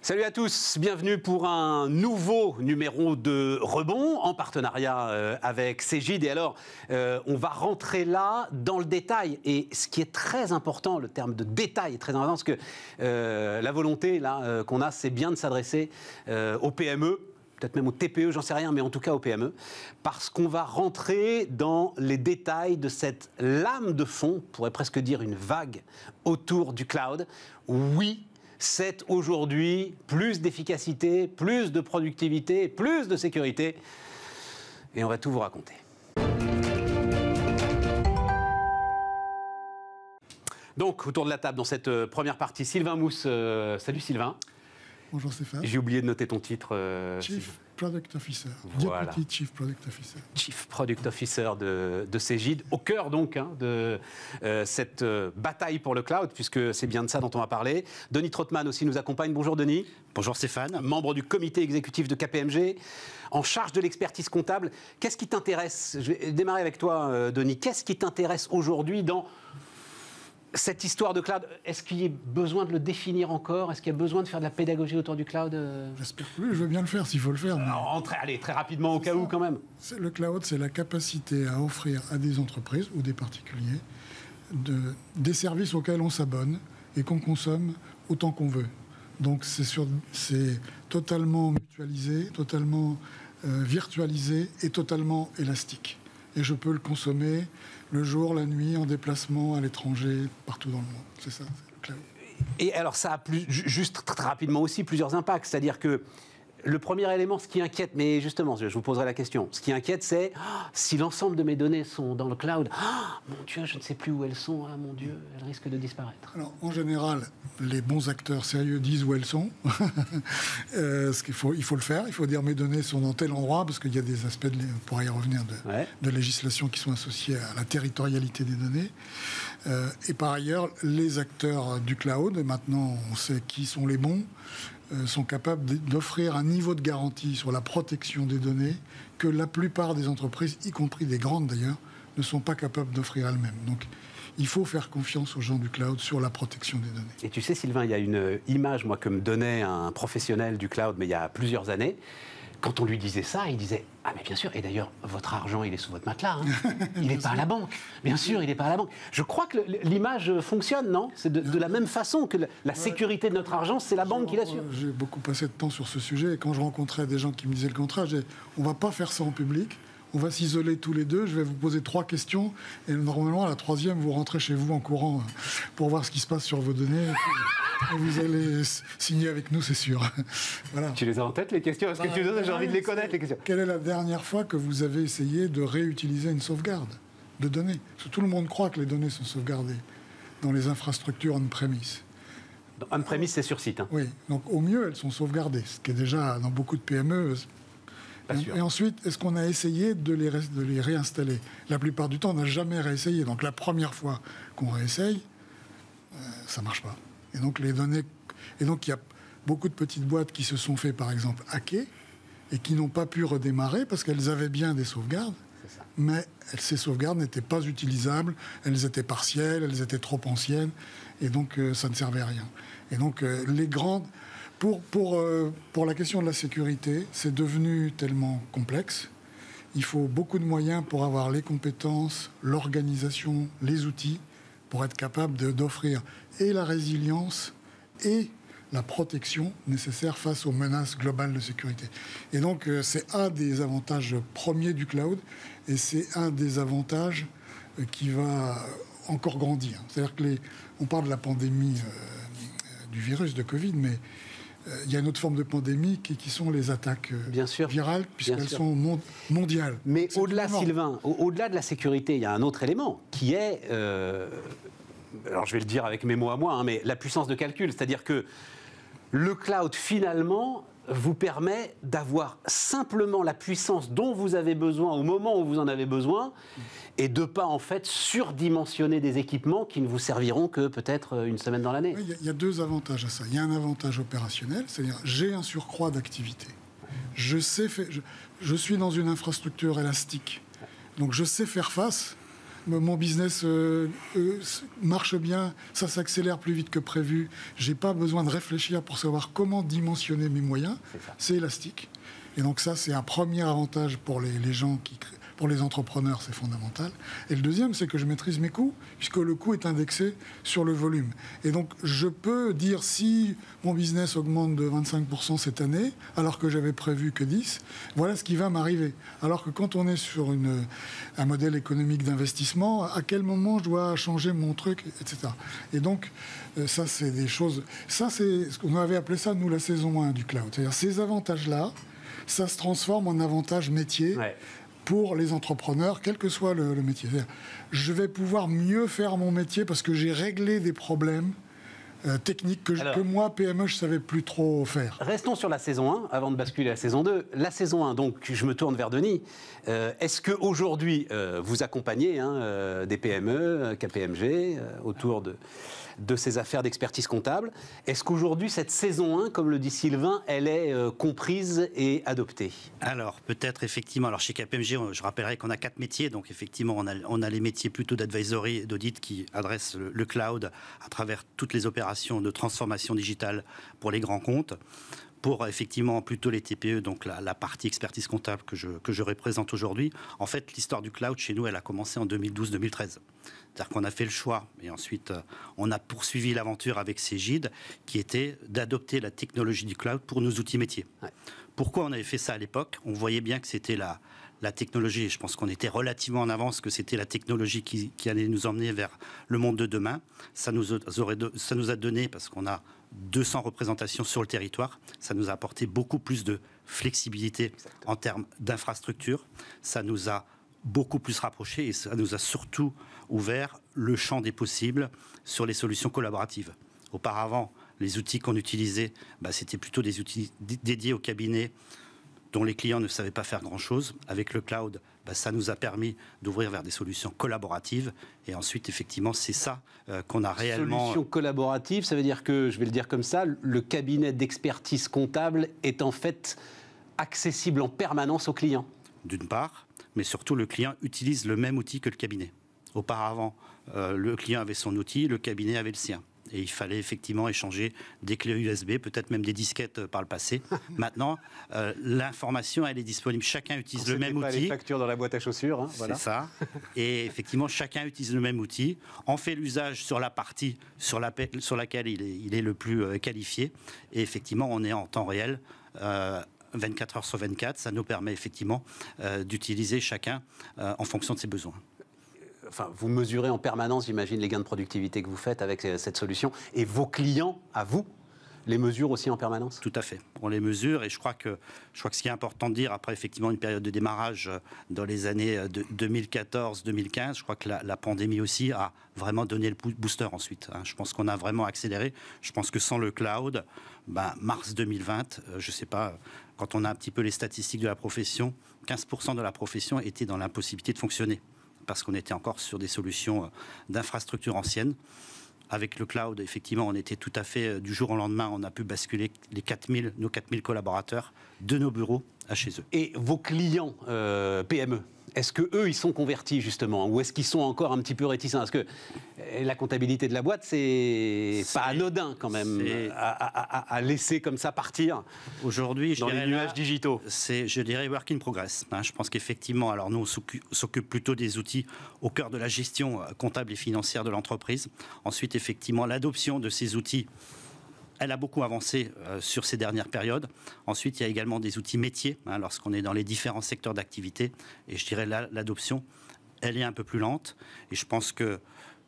Salut à tous, bienvenue pour un nouveau numéro de Rebond en partenariat avec Cegid. Et alors, on va rentrer là dans le détail. Et ce qui est très important, le terme de détail est très important, parce que la volonté là qu'on a, c'est bien de s'adresser aux PME, peut-être même aux TPE, j'en sais rien, mais en tout cas aux PME, parce qu'on va rentrer dans les détails de cette lame de fond, on pourrait presque dire une vague autour du cloud. Oui, c'est aujourd'hui plus d'efficacité, plus de productivité, plus de sécurité. Et on va tout vous raconter. Donc, autour de la table, dans cette première partie, Sylvain Mousse. Salut Sylvain. Bonjour Stéphane. J'ai oublié de noter ton titre. Chief Product Officer. Voilà. Deputy Chief Product Officer. Chief Product Officer de Cegid, au cœur donc de cette bataille pour le cloud, puisque c'est bien de ça dont on va parler. Denis Trottmann aussi nous accompagne. Bonjour Denis. Bonjour Stéphane. Membre du comité exécutif de KPMG, en charge de l'expertise comptable. Qu'est-ce qui t'intéresse? Je vais démarrer avec toi, Denis. Qu'est-ce qui t'intéresse aujourd'hui dans cette histoire de cloud? Est-ce qu'il y a besoin de le définir encore? Est-ce qu'il y a besoin de faire de la pédagogie autour du cloud? J'espère plus, je veux bien le faire s'il faut le faire. Mais... Allez, très rapidement, au cas où quand même. Le cloud, c'est la capacité à offrir à des entreprises ou des particuliers des services auxquels on s'abonne et qu'on consomme autant qu'on veut. Donc c'est totalement mutualisé, totalement virtualisé et totalement élastique. Et je peux le consommer le jour, la nuit, en déplacement, à l'étranger, partout dans le monde. C'est ça, c'est le cloud. Et alors ça a juste très rapidement aussi plusieurs impacts. C'est-à-dire que le premier élément, ce qui inquiète, mais justement, je vous poserai la question, ce qui inquiète, c'est si l'ensemble de mes données sont dans le cloud, mon Dieu, je ne sais plus où elles sont, mon Dieu, elles risquent de disparaître. Alors, en général, les bons acteurs sérieux disent où elles sont. Il faut le faire, il faut dire mes données sont dans tel endroit, parce qu'il y a des aspects, on pourra y revenir, de législation qui sont associés à la territorialité des données. Et par ailleurs, les acteurs du cloud, et maintenant on sait qui sont les bons, sont capables d'offrir un niveau de garantie sur la protection des données que la plupart des entreprises, y compris des grandes d'ailleurs, ne sont pas capables d'offrir elles-mêmes. Donc il faut faire confiance aux gens du cloud sur la protection des données. Et tu sais Sylvain, il y a une image moi, que me donnait un professionnel du cloud, mais il y a plusieurs années. Quand on lui disait ça, il disait « Ah mais bien sûr, et d'ailleurs, votre argent, il est sous votre matelas, il n'est pas à la banque. Bien sûr, il n'est pas à la banque. » Je crois que l'image fonctionne, non? C'est de la même façon que la sécurité de notre argent, c'est la banque qui l'assure. J'ai beaucoup passé de temps sur ce sujet, et quand je rencontrais des gens qui me disaient le contraire, je disais « On ne va pas faire ça en public, on va s'isoler tous les deux, je vais vous poser 3 questions, et normalement, à la 3e, vous rentrez chez vous en courant pour voir ce qui se passe sur vos données. » Vous allez signer avec nous, c'est sûr. Voilà. Tu les as en tête, les questions? Est-ce que tu donnes? J'ai envie de les connaître, les questions. Quelle est la dernière fois que vous avez essayé de réutiliser une sauvegarde de données? Parce que tout le monde croit que les données sont sauvegardées dans les infrastructures on-premise. On-premise, c'est sur site. Oui, donc au mieux, elles sont sauvegardées, ce qui est déjà, dans beaucoup de PME... Et ensuite, est-ce qu'on a essayé de les réinstaller? La plupart du temps, on n'a jamais réessayé. Donc la première fois qu'on réessaye, ça ne marche pas. Et donc, il y a beaucoup de petites boîtes qui se sont fait, par exemple, hacker et qui n'ont pas pu redémarrer parce qu'elles avaient bien des sauvegardes, mais ces sauvegardes n'étaient pas utilisables, elles étaient partielles, elles étaient trop anciennes, et donc ça ne servait à rien. Et donc, les grandes... Pour la question de la sécurité, c'est devenu tellement complexe. Il faut beaucoup de moyens pour avoir les compétences, l'organisation, les outils, pour être capable d'offrir et la résilience et la protection nécessaire face aux menaces globales de sécurité. Et donc, c'est un des avantages premiers du cloud, et c'est un des avantages qui va encore grandir. C'est-à-dire que on parle de la pandémie du virus de Covid, mais il y a une autre forme de pandémie qui sont les attaques virales, puisqu'elles sont mondiales. Mais au-delà, Sylvain, au-delà de la sécurité, il y a un autre élément qui est, alors je vais le dire avec mes mots à moi, mais la puissance de calcul. C'est-à-dire que le cloud, finalement, vous permet d'avoir simplement la puissance dont vous avez besoin au moment où vous en avez besoin, et de ne pas, en fait, surdimensionner des équipements qui ne vous serviront que peut-être une semaine dans l'année. Oui, il y a 2 avantages à ça. Il y a un avantage opérationnel, c'est-à-dire j'ai un surcroît d'activité. Je suis dans une infrastructure élastique, donc je sais faire face mon business marche bien, ça s'accélère plus vite que prévu, j'ai pas besoin de réfléchir pour savoir comment dimensionner mes moyens, c'est élastique. Et donc ça, c'est un premier avantage pour les gens pour les entrepreneurs, c'est fondamental. Et le deuxième, c'est que je maîtrise mes coûts, puisque le coût est indexé sur le volume. Et donc, je peux dire si mon business augmente de 25% cette année, alors que j'avais prévu que 10%, voilà ce qui va m'arriver. Alors que quand on est sur un modèle économique d'investissement, à quel moment je dois changer mon truc, etc. Et donc, ça, c'est des choses... Ça, c'est ce qu'on avait appelé ça, nous, la saison 1 du cloud. C'est-à-dire, ces avantages-là, ça se transforme en avantage métier. Ouais. Pour les entrepreneurs, quel que soit le métier. Je vais pouvoir mieux faire mon métier parce que j'ai réglé des problèmes techniques que moi, PME, je ne savais plus trop faire. Restons sur la saison 1 avant de basculer à la saison 2. La saison 1, donc je me tourne vers Denis. Est-ce qu'aujourd'hui, vous accompagnez des PME, KPMG, autour de ces affaires d'expertise comptable? Est-ce qu'aujourd'hui, cette saison 1, comme le dit Sylvain, elle est comprise et adoptée? Alors, peut-être effectivement. Alors, chez KPMG, je rappellerai qu'on a 4 métiers. Donc, effectivement, on a les métiers plutôt d'advisory et d'audit qui adressent le cloud à travers toutes les opérations de transformation digitale pour les grands comptes. Pour effectivement plutôt les TPE, donc la partie expertise comptable que je représente aujourd'hui, en fait, l'histoire du cloud chez nous, elle a commencé en 2012-2013. C'est-à-dire qu'on a fait le choix, et ensuite on a poursuivi l'aventure avec Cégide, qui était d'adopter la technologie du cloud pour nos outils métiers. Ouais. Pourquoi on avait fait ça à l'époque? On voyait bien que c'était la technologie, et je pense qu'on était relativement en avance, que c'était la technologie qui allait nous emmener vers le monde de demain. Ça nous a donné, parce qu'on a 200 représentations sur le territoire, ça nous a apporté beaucoup plus de flexibilité en termes d'infrastructure, ça nous a beaucoup plus rapprochés et ça nous a surtout ouvert le champ des possibles sur les solutions collaboratives. Auparavant, les outils qu'on utilisait, c'était plutôt des outils dédiés au cabinet dont les clients ne savaient pas faire grand-chose. Avec le cloud, ça nous a permis d'ouvrir vers des solutions collaboratives. Et ensuite, effectivement, c'est ça qu'on a réellement... Solutions collaboratives, ça veut dire que, je vais le dire comme ça, le cabinet d'expertise comptable est en fait accessible en permanence aux clients. D'une part, mais surtout, le client utilise le même outil que le cabinet. Auparavant, le client avait son outil, le cabinet avait le sien. Et il fallait effectivement échanger des clés USB, peut-être même des disquettes par le passé. Maintenant, l'information, elle est disponible. Chacun utilise le même outil. Pas les factures dans la boîte à chaussures. Hein, voilà. C'est ça. Et effectivement, chacun utilise le même outil. On fait l'usage sur la partie sur laquelle il est le plus qualifié. Et effectivement, on est en temps réel. 24 heures sur 24, ça nous permet effectivement d'utiliser chacun en fonction de ses besoins. Enfin, vous mesurez en permanence, j'imagine, les gains de productivité que vous faites avec cette solution. Et vos clients, à vous, les mesurent aussi en permanence? Tout à fait. On les mesure et je crois que ce qui est important de dire, après effectivement une période de démarrage dans les années 2014-2015, je crois que la pandémie aussi a vraiment donné le booster ensuite. Je pense qu'on a vraiment accéléré. Je pense que sans le cloud, mars 2020, je ne sais pas, quand on a un petit peu les statistiques de la profession, 15% de la profession était dans l'impossibilité de fonctionner. Parce qu'on était encore sur des solutions d'infrastructures anciennes. Avec le cloud, effectivement, on était tout à fait, du jour au lendemain, on a pu basculer nos 4000 collaborateurs de nos bureaux à chez eux. Et vos clients PME, est-ce qu'eux, ils sont convertis justement? Ou est-ce qu'ils sont encore un petit peu réticents? Parce que la comptabilité de la boîte, c'est pas anodin quand même à laisser comme ça partir aujourd'hui, dans les nuages digitaux. C'est, je dirais, work in progress. Je pense qu'effectivement, alors nous, on s'occupe plutôt des outils au cœur de la gestion comptable et financière de l'entreprise. Ensuite, effectivement, l'adoption de ces outils, elle a beaucoup avancé sur ces dernières périodes. Ensuite, il y a également des outils métiers, lorsqu'on est dans les différents secteurs d'activité. Et je dirais l'adoption, elle est un peu plus lente. Et je pense que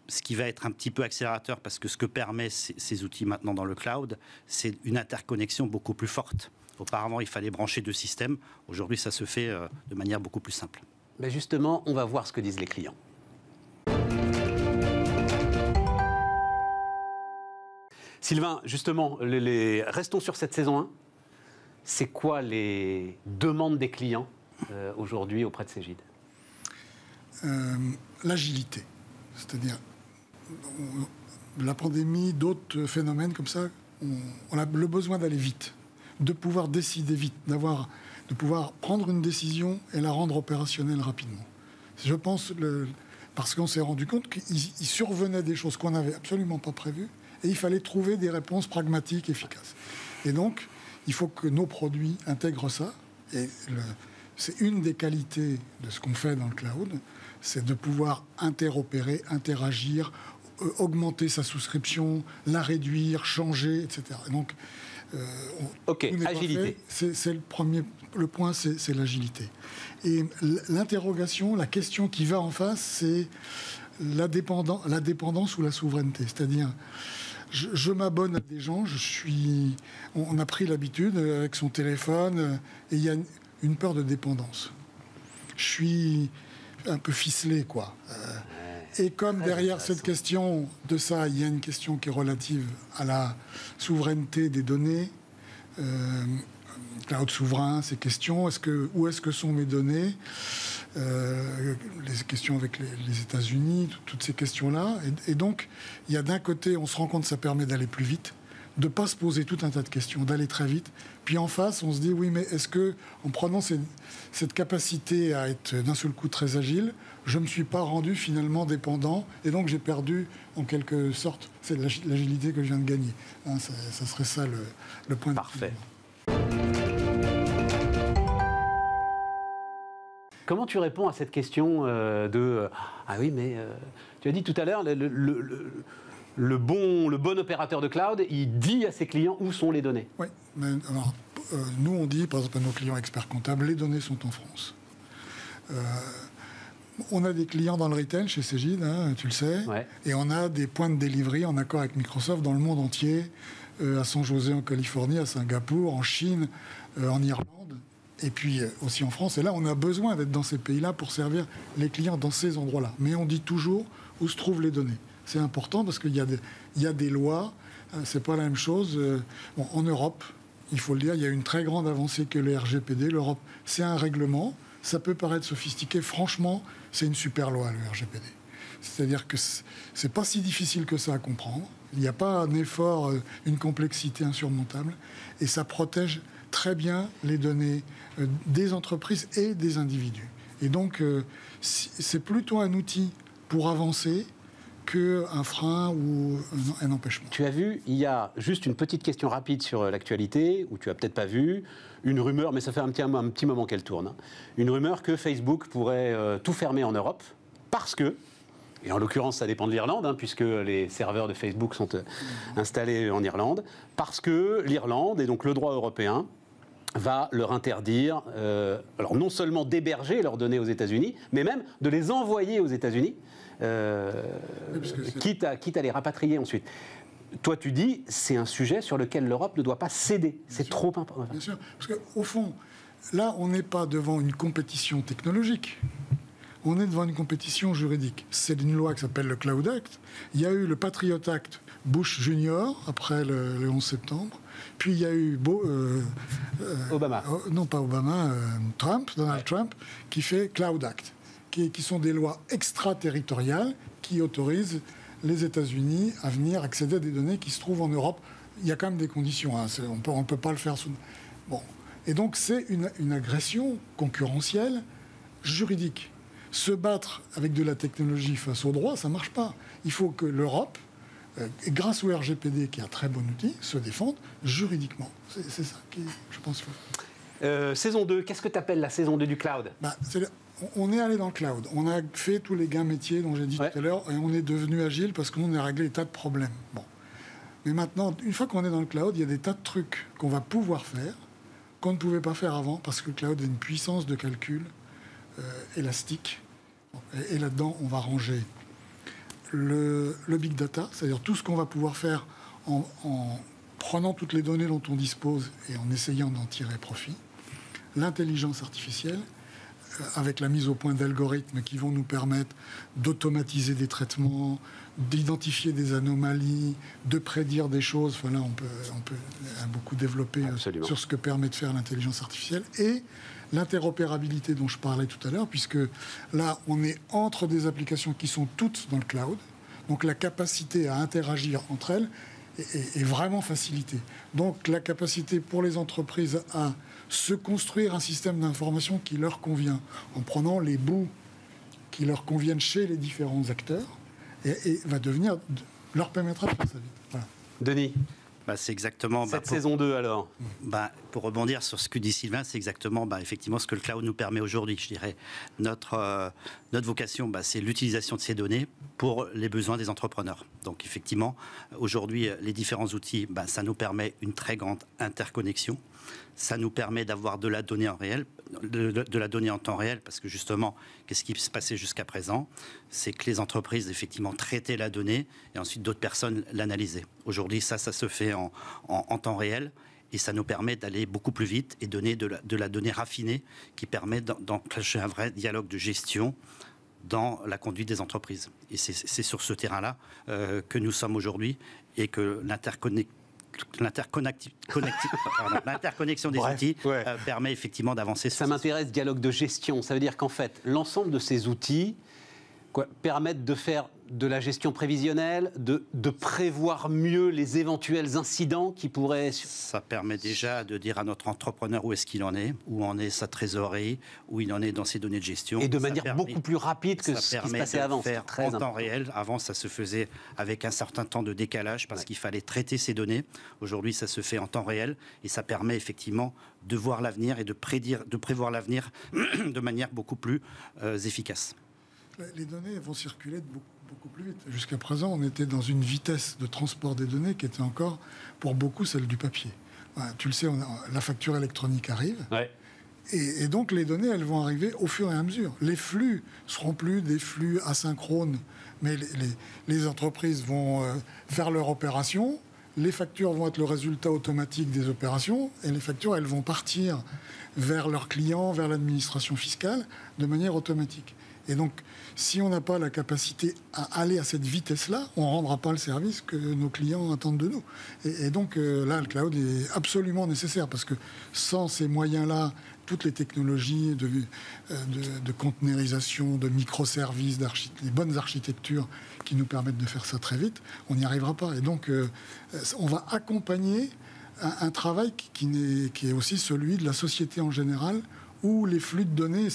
ce qui va être un petit peu accélérateur, parce que ce que permet ces outils maintenant dans le cloud, c'est une interconnexion beaucoup plus forte. Auparavant, il fallait brancher 2 systèmes. Aujourd'hui, ça se fait de manière beaucoup plus simple. Mais justement, on va voir ce que disent les clients. Sylvain, justement, restons sur cette saison 1. C'est quoi les demandes des clients aujourd'hui auprès de Cégide? L'agilité. C'est-à-dire, la pandémie, d'autres phénomènes comme ça, on a le besoin d'aller vite, de pouvoir décider vite, de pouvoir prendre une décision et la rendre opérationnelle rapidement. Je pense parce qu'on s'est rendu compte qu'il survenait des choses qu'on n'avait absolument pas prévues, et il fallait trouver des réponses pragmatiques, efficaces. Et donc, il faut que nos produits intègrent ça, et c'est une des qualités de ce qu'on fait dans le cloud, c'est de pouvoir interopérer, interagir, augmenter sa souscription, la réduire, changer, etc. Et donc, ok, agilité. C'est le point, c'est l'agilité. Et l'interrogation, la question qui va en face, c'est la dépendance ou la souveraineté. C'est-à-dire, je m'abonne à des gens, on a pris l'habitude avec son téléphone, et il y a une peur de dépendance. Je suis un peu ficelé, quoi. Et comme derrière cette question de ça, il y a une question qui est relative à la souveraineté des données, cloud souverain, ces questions, où est-ce que sont mes données, les questions avec les États-Unis, toutes ces questions-là. Et donc, il y a d'un côté, on se rend compte que ça permet d'aller plus vite, de ne pas se poser tout un tas de questions, d'aller très vite. Puis en face, on se dit, oui, mais est-ce que, en prenant cette capacité à être d'un seul coup très agile, je ne me suis pas rendu finalement dépendant, et donc j'ai perdu, en quelque sorte, c'est l'agilité que je viens de gagner. Hein, ça serait ça le point de vue. Parfait. Comment tu réponds à cette question ah oui, mais tu as dit tout à l'heure, le bon opérateur de cloud, il dit à ses clients où sont les données. Oui, mais alors, nous on dit, par exemple à nos clients experts comptables, les données sont en France. On a des clients dans le retail chez Cegid, hein, tu le sais, ouais. Et on a des points de delivery en accord avec Microsoft dans le monde entier, à San José en Californie, à Singapour, en Chine, en Irlande, et puis aussi en France. Et là, on a besoin d'être dans ces pays-là pour servir les clients dans ces endroits-là. Mais on dit toujours où se trouvent les données. C'est important parce qu'il y a des lois, c'est pas la même chose. Bon, en Europe, il faut le dire, il y a une très grande avancée que le RGPD. L'Europe, c'est un règlement. Ça peut paraître sophistiqué. Franchement, c'est une super loi, le RGPD. C'est-à-dire que c'est pas si difficile que ça à comprendre. Il n'y a pas un effort, une complexité insurmontable. Et ça protège très bien les données des entreprises et des individus. Et donc, c'est plutôt un outil pour avancer qu'un frein ou un empêchement. Tu as vu, il y a juste une petite question rapide sur l'actualité, où tu n'as peut-être pas vu, une rumeur, mais ça fait un petit moment qu'elle tourne, hein. Une rumeur que Facebook pourrait tout fermer en Europe, parce que, et en l'occurrence ça dépend de l'Irlande, hein, puisque les serveurs de Facebook sont installés en Irlande, parce que l'Irlande, et donc le droit européen, va leur interdire, alors non seulement d'héberger leurs données aux États-Unis, mais même de les envoyer aux États-Unis, quitte à les rapatrier ensuite. Toi, tu dis, c'est un sujet sur lequel l'Europe ne doit pas céder. C'est trop important. Bien sûr, parce qu'au fond, là, on n'est pas devant une compétition technologique. On est devant une compétition juridique. C'est une loi qui s'appelle le Cloud Act. Il y a eu le Patriot Act Bush Junior, après le 11 septembre. Puis il y a eu Obama. Non, pas Obama, Donald Trump, qui fait Cloud Act, qui sont des lois extraterritoriales qui autorisent les États-Unis à venir accéder à des données qui se trouvent en Europe. Il y a quand même des conditions. Hein. On ne peut pas le faire sous... Bon. Et donc, c'est une agression concurrentielle juridique. Se battre avec de la technologie face au droit, ça ne marche pas. Il faut que l'Europe, grâce au RGPD, qui est un très bon outil, se défende juridiquement. C'est ça qui, je pense, faut... Saison 2, qu'est-ce que tu appelles la saison 2 du cloud ? On est allé dans le cloud. On a fait tous les gains métiers dont j'ai dit tout à l'heure, et on est devenu agile parce qu'on a réglé des tas de problèmes. Bon. Mais maintenant, une fois qu'on est dans le cloud, il y a des tas de trucs qu'on va pouvoir faire, qu'on ne pouvait pas faire avant, parce que le cloud a une puissance de calcul élastique. Et là-dedans, on va ranger le big data, c'est-à-dire tout ce qu'on va pouvoir faire en prenant toutes les données dont on dispose et en essayant d'en tirer profit, l'intelligence artificielle, avec la mise au point d'algorithmes qui vont nous permettre d'automatiser des traitements, d'identifier des anomalies, de prédire des choses. Enfin, là, on peut beaucoup développer sur ce que permet de faire l'intelligence artificielle. Et l'interopérabilité dont je parlais tout à l'heure, puisque là, on est entre des applications qui sont toutes dans le cloud. Donc la capacité à interagir entre elles est vraiment facilitée. Donc la capacité pour les entreprises à se construire un système d'information qui leur convient, en prenant les bouts qui leur conviennent chez les différents acteurs et leur permettra de faire ça vite. Voilà. Denis, c'est exactement... cette saison 2 alors pour rebondir sur ce que dit Sylvain, c'est exactement effectivement ce que le cloud nous permet aujourd'hui. Je dirais, notre vocation, c'est l'utilisation de ces données pour les besoins des entrepreneurs. Donc effectivement, aujourd'hui, les différents outils, ça nous permet une très grande interconnexion. Ça nous permet d'avoir de la donnée en réel, de la donnée en temps réel, parce que justement, qu'est-ce qui se passait jusqu'à présent? C'est que les entreprises, effectivement, traitaient la donnée et ensuite d'autres personnes l'analysaient. Aujourd'hui, ça se fait en temps réel et ça nous permet d'aller beaucoup plus vite et donner de la donnée raffinée qui permet d'enclencher un vrai dialogue de gestion dans la conduite des entreprises. Et c'est sur ce terrain-là que nous sommes aujourd'hui et que l'interconnexion des outils permet effectivement d'avancer. Ça m'intéresse, dialogue de gestion. Ça veut dire qu'en fait, l'ensemble de ces outils permettent de faire de la gestion prévisionnelle, de prévoir mieux les éventuels incidents qui pourraient... Ça permet déjà de dire à notre entrepreneur où est-ce qu'il en est, où en est sa trésorerie, où il en est dans ses données de gestion. Et de manière beaucoup plus rapide que ce qui se passait avant. Ça permet de faire en temps réel. Avant, ça se faisait avec un certain temps de décalage parce qu'il fallait traiter ces données. Aujourd'hui, ça se fait en temps réel et ça permet effectivement de voir l'avenir et de prévoir l'avenir de manière beaucoup plus efficace. Les données vont circuler beaucoup plus vite. Jusqu'à présent, on était dans une vitesse de transport des données qui était encore, pour beaucoup, celle du papier. Voilà, tu le sais, la facture électronique arrive. Ouais. Et donc, les données, elles vont arriver au fur et à mesure. Les flux ne seront plus des flux asynchrones, mais les entreprises vont faire leur opération. Les factures vont être le résultat automatique des opérations. Et les factures, elles vont partir vers leurs clients, vers l'administration fiscale, de manière automatique. Et donc, si on n'a pas la capacité à aller à cette vitesse-là, on ne rendra pas le service que nos clients attendent de nous. Et donc, là, le cloud est absolument nécessaire, parce que sans ces moyens-là, toutes les technologies de containerisation, de microservices, les bonnes architectures qui nous permettent de faire ça très vite, on n'y arrivera pas. Et donc, on va accompagner un travail qui est aussi celui de la société en général, où les flux de données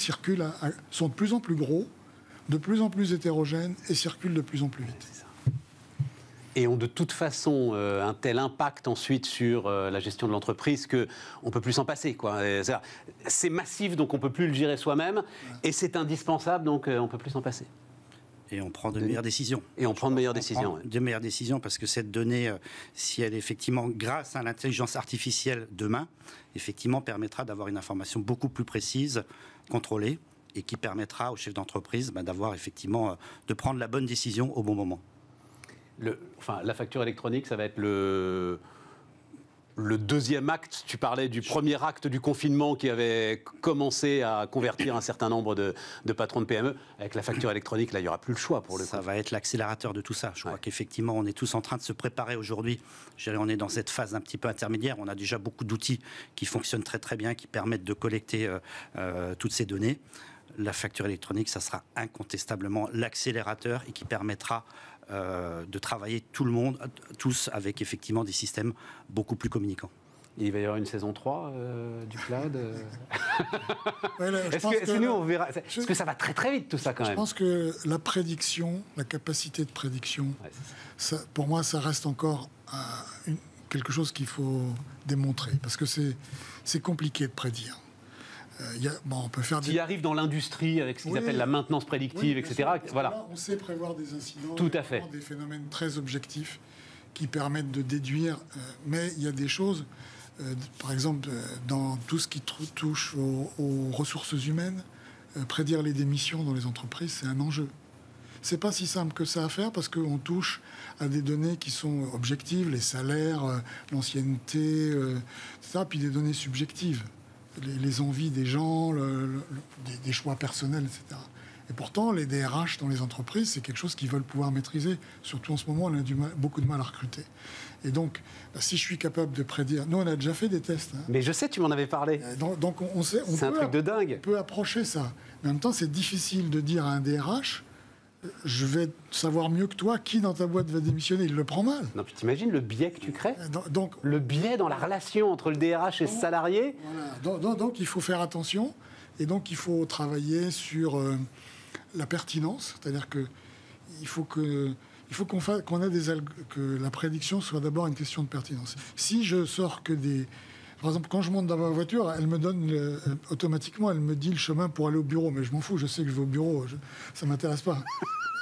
sont de plus en plus gros, de plus en plus hétérogènes et circulent de plus en plus vite. Et ont de toute façon un tel impact ensuite sur la gestion de l'entreprise qu'on ne peut plus s'en passer, quoi. C'est massif, donc on ne peut plus le gérer soi-même, et c'est indispensable, donc on ne peut plus s'en passer. Et on prend de meilleures décisions. Et on prend de meilleures décisions. De meilleures décisions, parce que cette donnée, si elle est effectivement, grâce à l'intelligence artificielle demain, effectivement permettra d'avoir une information beaucoup plus précise, contrôlée, et qui permettra aux chefs d'entreprise d'avoir effectivement, de prendre la bonne décision au bon moment. La facture électronique, ça va être le deuxième acte. Tu parlais du premier acte du confinement qui avait commencé à convertir un certain nombre de patrons de PME. Avec la facture électronique, là, il n'y aura plus le choix pour le coup. Ça va être l'accélérateur de tout ça. Je crois qu'effectivement, on est tous en train de se préparer aujourd'hui. On est dans cette phase un petit peu intermédiaire. On a déjà beaucoup d'outils qui fonctionnent très très bien, qui permettent de collecter toutes ces données. La facture électronique, ça sera incontestablement l'accélérateur et qui permettra de travailler tous avec effectivement des systèmes beaucoup plus communicants. Il va y avoir une saison 3 du cloud Est-ce que nous, on verra? Parce que ça va très très vite tout ça quand même. Je pense que la prédiction, la capacité de prédiction, pour moi, ça reste encore quelque chose qu'il faut démontrer. Parce que c'est compliqué de prédire. On peut faire Tu arrives dans l'industrie avec ce qu'ils appellent la maintenance prédictive, etc. Voilà. Là, on sait prévoir des incidents, tout à fait. Des phénomènes très objectifs qui permettent de déduire. Mais il y a des choses, par exemple, dans tout ce qui touche aux ressources humaines, prédire les démissions dans les entreprises, c'est un enjeu. C'est pas si simple que ça à faire parce qu'on touche à des données qui sont objectives, les salaires, l'ancienneté, etc., puis des données subjectives. Les envies des gens, des choix personnels, etc. Et pourtant, les DRH dans les entreprises, c'est quelque chose qu'ils veulent pouvoir maîtriser. Surtout en ce moment, on a beaucoup de mal à recruter. Et donc, si je suis capable de prédire... Nous, on a déjà fait des tests. Mais je sais, tu m'en avais parlé. Donc on sait, c'est un truc de dingue. On peut approcher ça. Mais en même temps, c'est difficile de dire à un DRH... Je vais savoir mieux que toi qui dans ta boîte va démissionner. Il le prend mal. Non, puis t'imagines le biais que tu crées. Donc, le biais dans la relation entre le DRH et le salarié. Voilà. Donc il faut faire attention. Et donc il faut travailler sur la pertinence, c'est-à-dire qu'il faut que... que la prédiction soit d'abord une question de pertinence. Si je sors que des... Par exemple, quand je monte dans ma voiture, elle me donne automatiquement, elle me dit le chemin pour aller au bureau. Mais je m'en fous, je sais que je vais au bureau, ça ne m'intéresse pas.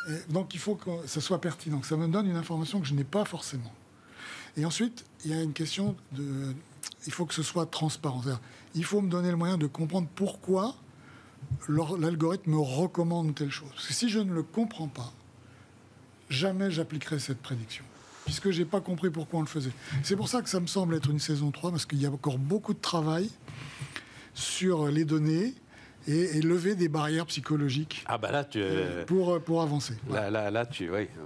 Et donc il faut que ça soit pertinent, que ça me donne une information que je n'ai pas forcément. Et ensuite, il y a une question de... Il faut que ce soit transparent. C'est-à-dire, il faut me donner le moyen de comprendre pourquoi l'algorithme me recommande telle chose. Parce que si je ne le comprends pas, jamais j'appliquerai cette prédiction, puisque je n'ai pas compris pourquoi on le faisait. C'est pour ça que ça me semble être une saison 3, parce qu'il y a encore beaucoup de travail sur les données et lever des barrières psychologiques pour avancer. Là,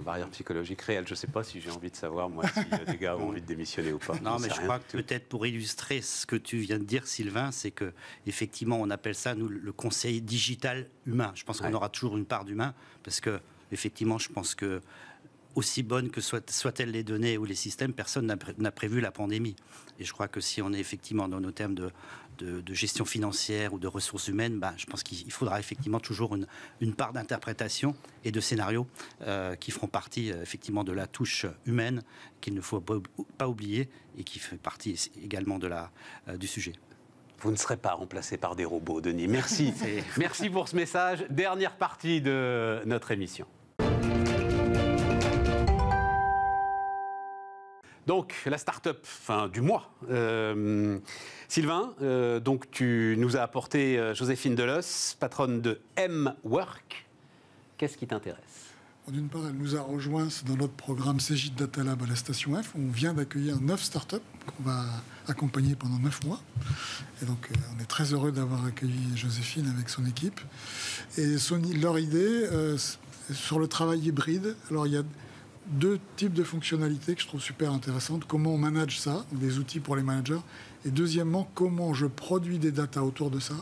barrière psychologique réelle. Je ne sais pas si j'ai envie de savoir, moi, si des gars ont envie de démissionner ou pas. Non, mais je crois que peut-être pour illustrer ce que tu viens de dire, Sylvain, c'est que effectivement, on appelle ça, nous, le conseil digital humain. Je pense qu'on aura toujours une part d'humain, parce que effectivement, je pense que aussi bonnes que soient-elles les données ou les systèmes, personne n'a prévu la pandémie. Et je crois que si on est effectivement dans nos termes de gestion financière ou de ressources humaines, je pense qu'il faudra effectivement toujours une part d'interprétation et de scénario qui feront partie effectivement de la touche humaine qu'il ne faut pas oublier et qui fait partie également du sujet. Vous ne serez pas remplacé par des robots, Denis. Merci. Merci pour ce message. Dernière partie de notre émission. Donc, la start-up du mois. Sylvain, donc tu nous as apporté Joséphine Delos, patronne de M-Work. Qu'est-ce qui t'intéresse ? D'une part, elle nous a rejoints dans notre programme Cegid Data Lab à la Station F. On vient d'accueillir 9 startups qu'on va accompagner pendant 9 mois. Et donc, on est très heureux d'avoir accueilli Joséphine avec son équipe. Et leur idée, sur le travail hybride, alors il y a 2 types de fonctionnalités que je trouve super intéressantes. Comment on manage ça, des outils pour les managers. Et deuxièmement, comment je produis des datas autour de ça,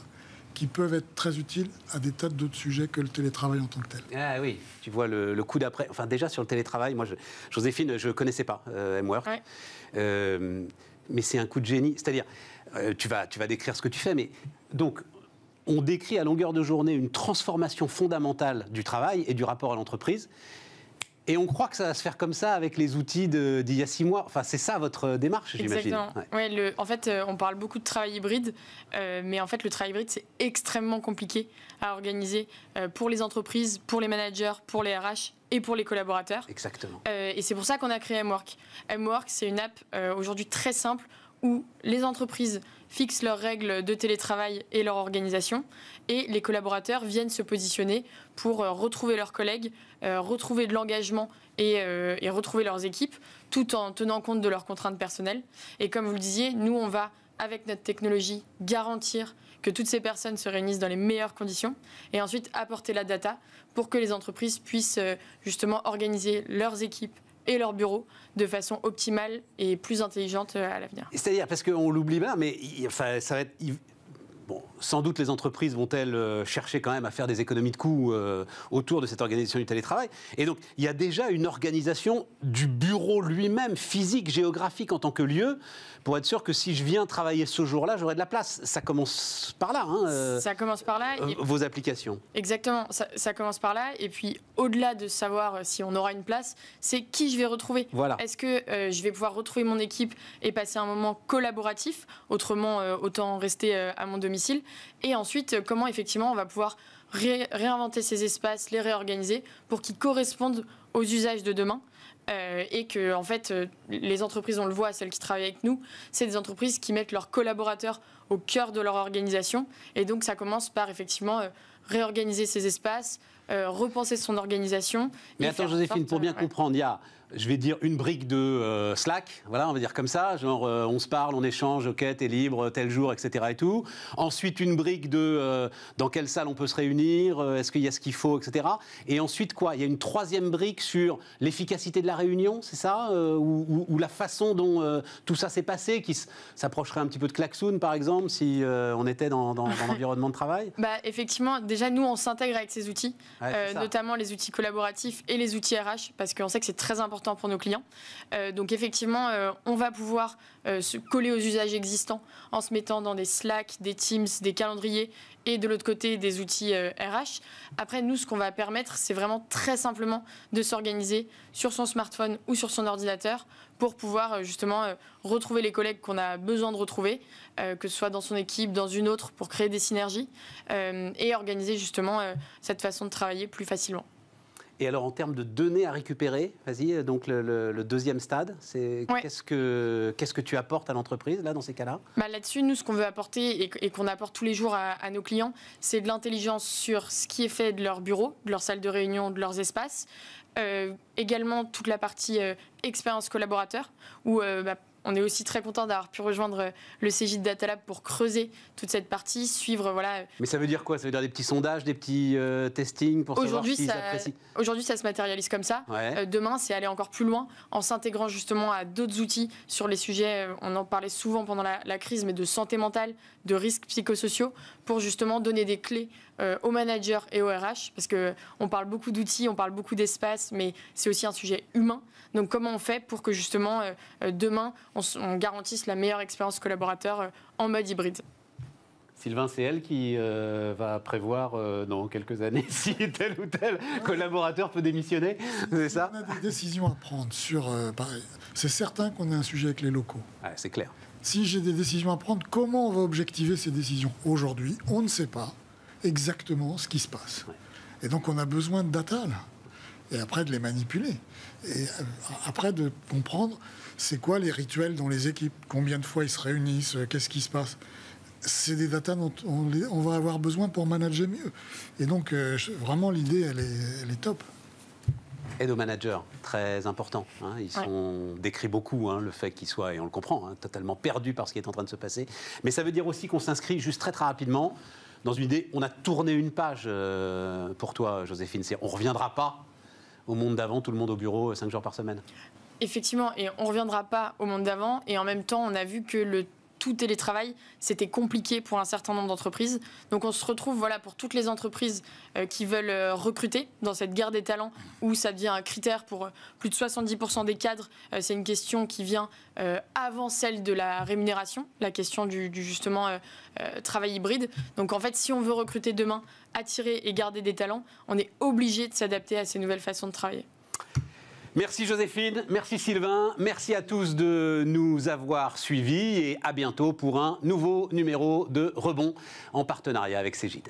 qui peuvent être très utiles à des tas d'autres sujets que le télétravail en tant que tel. Ah oui, tu vois le coup d'après. Enfin, déjà sur le télétravail, moi, Joséphine, je ne connaissais pas M-Work. Ouais. Mais c'est un coup de génie. C'est-à-dire, tu vas décrire ce que tu fais, mais donc, on décrit à longueur de journée une transformation fondamentale du travail et du rapport à l'entreprise. Et on croit que ça va se faire comme ça avec les outils d'il y a 6 mois. Enfin, c'est ça votre démarche, j'imagine. Exactement. Ouais, en fait, on parle beaucoup de travail hybride, mais en fait, le travail hybride, c'est extrêmement compliqué à organiser pour les entreprises, pour les managers, pour les RH et pour les collaborateurs. Exactement. Et c'est pour ça qu'on a créé M-Work. M-Work, c'est une app aujourd'hui très simple où les entreprises fixent leurs règles de télétravail et leur organisation, et les collaborateurs viennent se positionner pour retrouver leurs collègues, retrouver de l'engagement et retrouver leurs équipes, tout en tenant compte de leurs contraintes personnelles. Et comme vous le disiez, nous, on va, avec notre technologie, garantir que toutes ces personnes se réunissent dans les meilleures conditions, et ensuite apporter la data pour que les entreprises puissent justement organiser leurs équipes et leurs bureaux de façon optimale et plus intelligente à l'avenir. C'est-à-dire, parce qu'on l'oublie bien, mais ça va être... Bon, sans doute les entreprises vont-elles chercher quand même à faire des économies de coûts autour de cette organisation du télétravail. Et donc, il y a déjà une organisation du bureau lui-même, physique, géographique en tant que lieu, pour être sûr que si je viens travailler ce jour-là, j'aurai de la place. Ça commence par là. Ça commence par là. Vos applications. Exactement, ça commence par là. Et puis, au-delà de savoir si on aura une place, c'est qui je vais retrouver. Voilà. Est-ce que je vais pouvoir retrouver mon équipe et passer un moment collaboratif ? Autrement, autant rester à mon domicile. Et ensuite, comment effectivement on va pouvoir réinventer ces espaces, les réorganiser pour qu'ils correspondent aux usages de demain. Et que, en fait, les entreprises, on le voit, celles qui travaillent avec nous, c'est des entreprises qui mettent leurs collaborateurs au cœur de leur organisation. Et donc, ça commence par, effectivement, réorganiser ces espaces, repenser son organisation. Mais attends, Joséphine, pour bien comprendre, il y a, je vais dire, une brique de Slack, voilà, on va dire comme ça, genre on se parle, on échange, ok, t'es libre, tel jour, etc. et tout. Ensuite, une brique de dans quelle salle on peut se réunir, est-ce qu'il y a ce qu'il faut, etc. Et ensuite, quoi ? Il y a une 3e brique sur l'efficacité de la réunion, c'est ça ? Ou la façon dont tout ça s'est passé, qui s'approcherait un petit peu de Klaxoon, par exemple, si on était dans l'environnement de travail ? Effectivement, déjà, nous, on s'intègre avec ces outils, notamment les outils collaboratifs et les outils RH, parce qu'on sait que c'est très important important pour nos clients. Donc effectivement, on va pouvoir se coller aux usages existants en se mettant dans des Slack, des Teams, des calendriers et de l'autre côté des outils RH. Après, nous, ce qu'on va permettre, c'est vraiment très simplement de s'organiser sur son smartphone ou sur son ordinateur pour pouvoir justement retrouver les collègues qu'on a besoin de retrouver, que ce soit dans son équipe, dans une autre, pour créer des synergies et organiser justement cette façon de travailler plus facilement. Et alors, en termes de données à récupérer, vas-y, donc le deuxième stade, c'est qu'est-ce que tu apportes à l'entreprise, là, dans ces cas-là ? Là-dessus, nous, ce qu'on veut apporter et qu'on apporte tous les jours à nos clients, c'est de l'intelligence sur ce qui est fait de leur bureau, de leur salle de réunion, de leurs espaces. Également, toute la partie expérience collaborateur, où on est aussi très content d'avoir pu rejoindre le Cegid Data Lab pour creuser toute cette partie, suivre voilà. Mais ça veut dire quoi ? Ça veut dire des petits sondages, des petits testings pour savoir s'ils apprécient ? Aujourd'hui, ça se matérialise comme ça. Ouais. Demain, c'est aller encore plus loin en s'intégrant justement à d'autres outils sur les sujets, on en parlait souvent pendant la crise, mais de santé mentale, de risques psychosociaux, pour justement donner des clés aux managers et aux RH, parce qu'on parle beaucoup d'outils, on parle beaucoup d'espace, mais c'est aussi un sujet humain. Donc comment on fait pour que justement demain on garantisse la meilleure expérience collaborateur en mode hybride ? Sylvain, c'est elle qui va prévoir dans quelques années si tel ou tel collaborateur peut démissionner, c'est ça ? On a des décisions à prendre sur... c'est certain qu'on a un sujet avec les locaux. Ouais, c'est clair. Si j'ai des décisions à prendre, comment on va objectiver ces décisions ? Aujourd'hui, on ne sait pas exactement ce qui se passe. Ouais. Et donc on a besoin de data, là. Et après de les manipuler. Et après de comprendre c'est quoi les rituels dans les équipes, combien de fois ils se réunissent, qu'est-ce qui se passe. C'est des datas dont on va avoir besoin pour manager mieux. Et donc vraiment l'idée elle est top. Et nos managers, très important. Hein, ils sont décrits beaucoup, hein, le fait qu'ils soient, et on le comprend, hein, totalement perdus par ce qui est en train de se passer. Mais ça veut dire aussi qu'on s'inscrit juste très rapidement dans une idée. On a tourné une page pour toi, Joséphine. On ne reviendra pas au monde d'avant, tout le monde au bureau 5 jours par semaine. Effectivement, et on ne reviendra pas au monde d'avant. Et en même temps, on a vu que le tout télétravail, c'était compliqué pour un certain nombre d'entreprises. Donc on se retrouve voilà, pour toutes les entreprises qui veulent recruter dans cette guerre des talents où ça devient un critère pour plus de 70% des cadres. C'est une question qui vient avant celle de la rémunération, la question du justement travail hybride. Donc en fait, si on veut recruter demain, attirer et garder des talents, on est obligé de s'adapter à ces nouvelles façons de travailler. Merci Joséphine, merci Sylvain, merci à tous de nous avoir suivis et à bientôt pour un nouveau numéro de Rebond en partenariat avec Cegid.